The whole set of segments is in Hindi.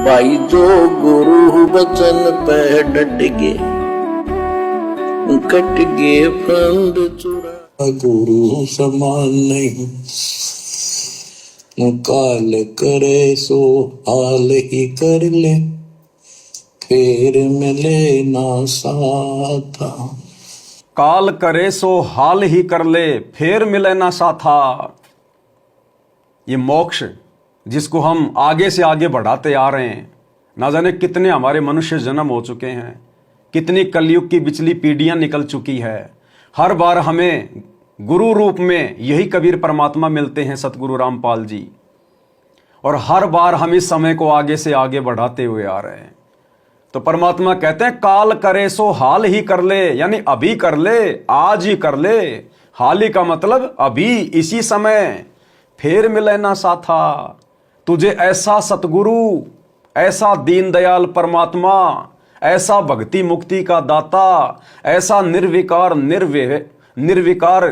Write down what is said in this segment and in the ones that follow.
भाई जो गुरु बचन पे डट गे, कट गे फंद चुरा। गुरु समान नहीं, काल करे सो हाल ही कर ले, फिर मिले ना साथा। काल करे सो हाल ही कर ले, फिर मिले ना साथा। ये मोक्ष जिसको हम आगे से आगे बढ़ाते आ रहे हैं, ना जाने कितने हमारे मनुष्य जन्म हो चुके हैं, कितनी कलयुग की बिचली पीढ़ियां निकल चुकी है। हर बार हमें गुरु रूप में यही कबीर परमात्मा मिलते हैं, सतगुरु रामपाल जी, और हर बार हम इस समय को आगे से आगे बढ़ाते हुए आ रहे हैं। तो परमात्मा कहते हैं काल करे सो हाल ही कर ले, यानी अभी कर ले, आज ही कर ले। हाल ही का मतलब अभी, इसी समय, फिर मिले ना साथा। तुझे ऐसा सतगुरु, ऐसा दीनदयाल परमात्मा, ऐसा भक्ति मुक्ति का दाता, ऐसा निर्विकार निर्विकार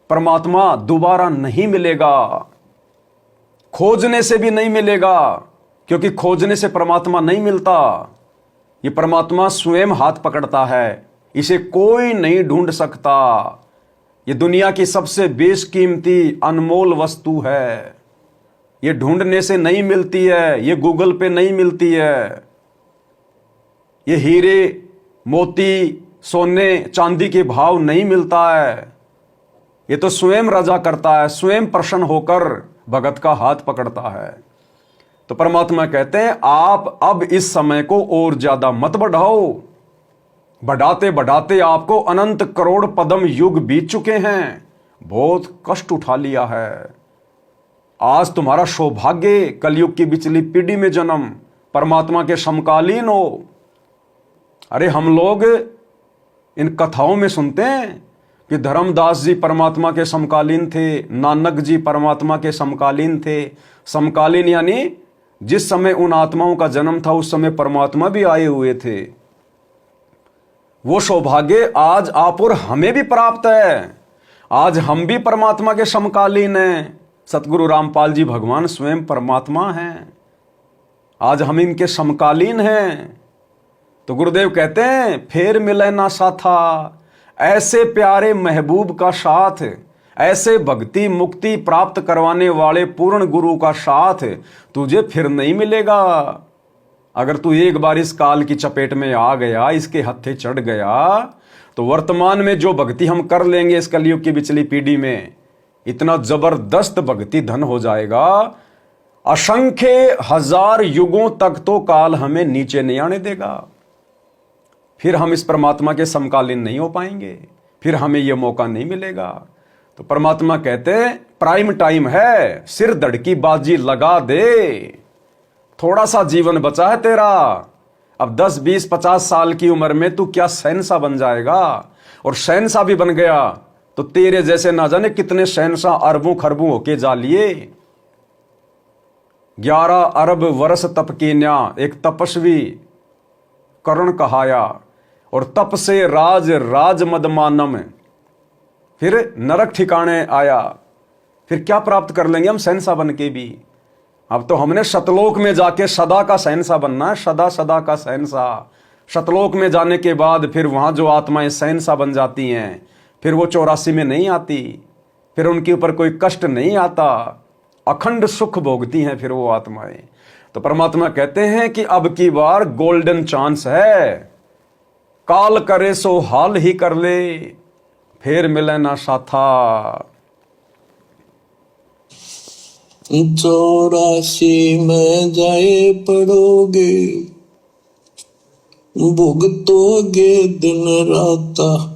परमात्मा दोबारा नहीं मिलेगा। खोजने से भी नहीं मिलेगा, क्योंकि खोजने से परमात्मा नहीं मिलता। ये परमात्मा स्वयं हाथ पकड़ता है, इसे कोई नहीं ढूंढ सकता। ये दुनिया की सबसे बेशकीमती अनमोल वस्तु है। ये ढूंढने से नहीं मिलती है, ये गूगल पे नहीं मिलती है। ये हीरे मोती सोने चांदी के भाव नहीं मिलता है। ये तो स्वयं रजा करता है, स्वयं प्रसन्न होकर भगत का हाथ पकड़ता है। तो परमात्मा कहते हैं आप अब इस समय को और ज्यादा मत बढ़ाओ। बढ़ाते बढ़ाते आपको अनंत करोड़ पदम युग बीत चुके हैं, बहुत कष्ट उठा लिया है। आज तुम्हारा सौभाग्य कलयुग की बिचली पीढ़ी में जन्म, परमात्मा के समकालीन हो। अरे हम लोग इन कथाओं में सुनते हैं कि धर्मदास जी परमात्मा के समकालीन थे, नानक जी परमात्मा के समकालीन थे। समकालीन यानी जिस समय उन आत्माओं का जन्म था उस समय परमात्मा भी आए हुए थे। वो सौभाग्य आज आप और हमें भी प्राप्त है। आज हम भी परमात्मा के समकालीन हैं। सतगुरु रामपाल जी भगवान स्वयं परमात्मा हैं, आज हम इनके समकालीन हैं। तो गुरुदेव कहते हैं फिर मिले ना साथा। ऐसे प्यारे महबूब का साथ, ऐसे भक्ति मुक्ति प्राप्त करवाने वाले पूर्ण गुरु का साथ तुझे फिर नहीं मिलेगा। अगर तू एक बार इस काल की चपेट में आ गया, इसके हत्थे चढ़ गया, तो वर्तमान में जो भक्ति हम कर लेंगे इस कलयुग की बिचली पीढ़ी में, इतना जबरदस्त भक्ति धन हो जाएगा, असंख्य हजार युगों तक तो काल हमें नीचे नहीं आने देगा। फिर हम इस परमात्मा के समकालीन नहीं हो पाएंगे, फिर हमें यह मौका नहीं मिलेगा। तो परमात्मा कहते हैं प्राइम टाइम है, सिर धड़की बाजी लगा दे। थोड़ा सा जीवन बचा है तेरा। अब 10, 20, 50 साल की उम्र में तू क्या शहंशाह बन जाएगा, और शहंशाह भी बन गया तो तेरे जैसे ना जाने कितने शहंशाह अरबों खरबों होके जा लिए। 11 अरब वर्ष तप कीन्या, एक तपस्वी कर्ण कहाया, और तप से राज राज मदमानम, फिर नरक ठिकाने आया। फिर क्या प्राप्त कर लेंगे हम शहंशाह बन के भी। अब तो हमने शतलोक में जाके सदा का शहंशाह बनना है, सदा सदा का शहंशाह। शतलोक में जाने के बाद फिर वहां जो आत्माएं शहंशाह बन जाती हैं, फिर वो 84 में नहीं आती, फिर उनके ऊपर कोई कष्ट नहीं आता, अखंड सुख भोगती हैं फिर वो आत्माएं। तो परमात्मा कहते हैं कि अब की बार गोल्डन चांस है, काल करे सो हाल ही कर ले, फिर मिले ना साथा। 84 में जाए पड़ोगे, भुगतोगे दिन राता,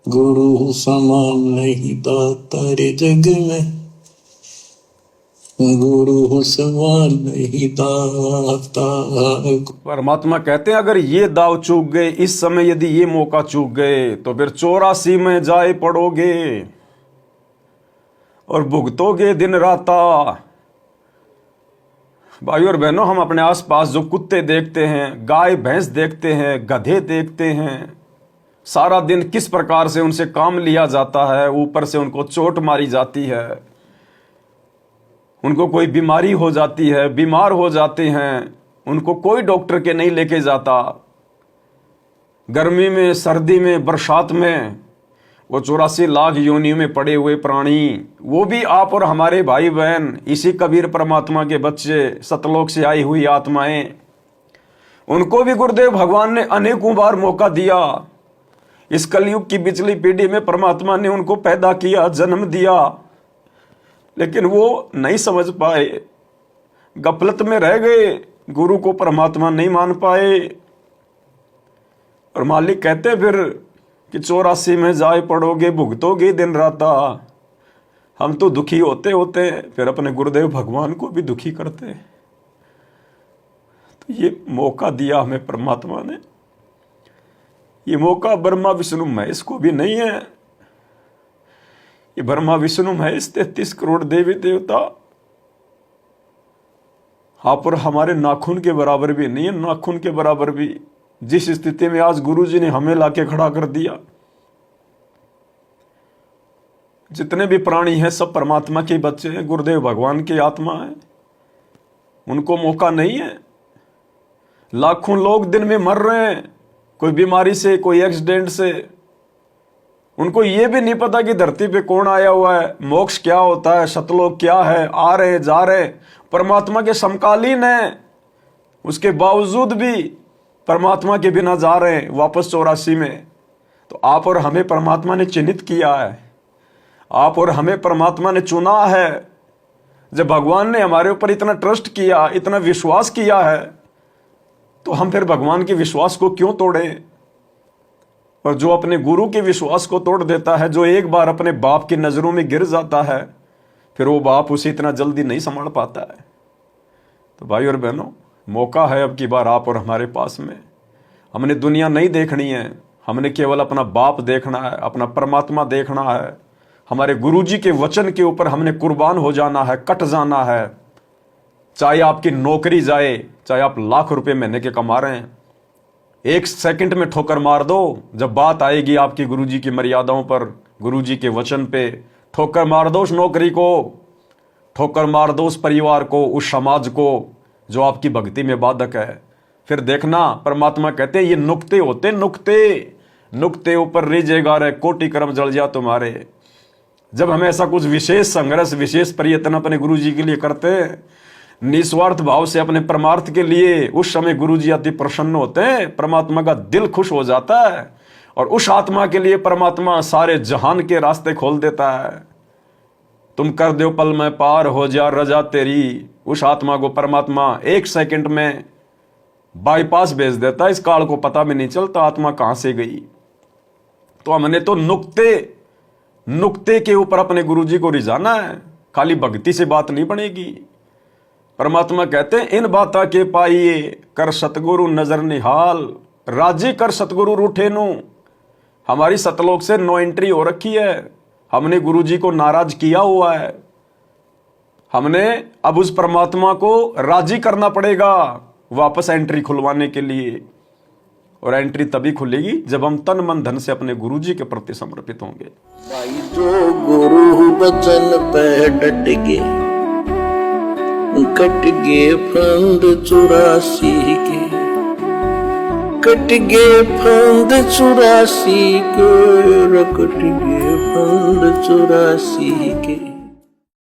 गुरु समान नहीं दाता रे जग में, गुरु समान नहीं दाता। परमात्मा कहते हैं अगर ये दाव चूक गए, इस समय यदि ये मौका चूक गए, तो फिर 84 में जाए पड़ोगे और भुगतोगे दिन राता। भाइयों और बहनों, हम अपने आसपास जो कुत्ते देखते हैं, गाय भैंस देखते हैं, गधे देखते हैं, सारा दिन किस प्रकार से उनसे काम लिया जाता है, ऊपर से उनको चोट मारी जाती है, उनको कोई बीमारी हो जाती है, बीमार हो जाते हैं, उनको कोई डॉक्टर के नहीं लेके जाता। गर्मी में, सर्दी में, बरसात में वो 84 लाख योनियों में पड़े हुए प्राणी, वो भी आप और हमारे भाई बहन, इसी कबीर परमात्मा के बच्चे, सतलोक से आई हुई आत्माएं, उनको भी गुरुदेव भगवान ने अनेकों बार मौका दिया। इस कलयुग की पिछली पीढ़ी में परमात्मा ने उनको पैदा किया, जन्म दिया, लेकिन वो नहीं समझ पाए, गफलत में रह गए, गुरु को परमात्मा नहीं मान पाए। और मालिक कहते फिर कि 84 में जाए पड़ोगे, भुगतोगे दिन राता। हम तो दुखी होते होते फिर अपने गुरुदेव भगवान को भी दुखी करते। तो ये मौका दिया हमें परमात्मा ने। ये मौका ब्रह्मा विष्णु महेश को भी नहीं है। ये ब्रह्मा विष्णु महेश 33 करोड़ देवी देवता आप और हमारे नाखून के बराबर भी नहीं है, नाखून के बराबर भी। जिस स्थिति में आज गुरु जी ने हमें लाके खड़ा कर दिया, जितने भी प्राणी हैं सब परमात्मा के बच्चे हैं, गुरुदेव भगवान की आत्मा है, उनको मौका नहीं है। लाखों लोग दिन में मर रहे हैं, कोई बीमारी से, कोई एक्सीडेंट से। उनको ये भी नहीं पता कि धरती पे कौन आया हुआ है, मोक्ष क्या होता है, सतलोक क्या है, आ रहे जा रहे, परमात्मा के समकालीन है, उसके बावजूद भी परमात्मा के बिना जा रहे हैं वापस 84 में। तो आप और हमें परमात्मा ने चिन्हित किया है, आप और हमें परमात्मा ने चुना है। जब भगवान ने हमारे ऊपर इतना ट्रस्ट किया, इतना विश्वास किया है, तो हम फिर भगवान के विश्वास को क्यों तोड़ें। और जो अपने गुरु के विश्वास को तोड़ देता है, जो एक बार अपने बाप की नजरों में गिर जाता है, फिर वो बाप उसे इतना जल्दी नहीं संभाल पाता है। तो भाई और बहनों, मौका है अब की बार आप और हमारे पास में। हमने दुनिया नहीं देखनी है, हमने केवल अपना बाप देखना है, अपना परमात्मा देखना है। हमारे गुरुजी के वचन के ऊपर हमने कुर्बान हो जाना है, कट जाना है। चाहे आपकी नौकरी जाए, चाहे आप लाख रुपए महीने के कमा रहे हैं, 1 सेकंड में ठोकर मार दो। जब बात आएगी आपकी गुरुजी की मर्यादाओं पर, गुरुजी के वचन पे, ठोकर मार दो उस नौकरी को, ठोकर मार दो उस परिवार को, उस समाज को जो आपकी भक्ति में बाधक है। फिर देखना, परमात्मा कहते हैं ये नुक्ते होते, नुक्ते, नुक्ते ऊपर रीजेगा रे, कोटि कर्म जल जा तुम्हारे। जब हम ऐसा कुछ विशेष संघर्ष, विशेष प्रयत्न अपने गुरु जी के लिए करते हैं, निस्वार्थ भाव से अपने परमार्थ के लिए, उस समय गुरु जी अति प्रसन्न होते हैं, परमात्मा का दिल खुश हो जाता है। और उस आत्मा के लिए परमात्मा सारे जहान के रास्ते खोल देता है। तुम कर दो पल में पार हो जा रजा तेरी। उस आत्मा को परमात्मा 1 सेकंड में बाईपास भेज देता है, इस काल को पता भी नहीं चलता आत्मा कहां से गई। तो हमने तो नुक्ते के ऊपर अपने गुरुजी को रिझाना है, खाली भक्ति से बात नहीं बनेगी। परमात्मा कहते हैं इन बाता के पाइए, कर सतगुरु नजर निहाल, राजी कर सतगुरु रूठे नु। हमारी सतलोक से नो एंट्री हो रखी है, हमने गुरुजी को नाराज किया हुआ है। हमने अब उस परमात्मा को राजी करना पड़ेगा वापस एंट्री खुलवाने के लिए। और एंट्री तभी खुलेगी जब हम तन मन धन से अपने गुरुजी के प्रति समर्पित होंगे। भाई जो गुरु बचन पे डट गए, कट गए फंद 84 के, कट गए फंद 84 के, कट गए फंद 84 के।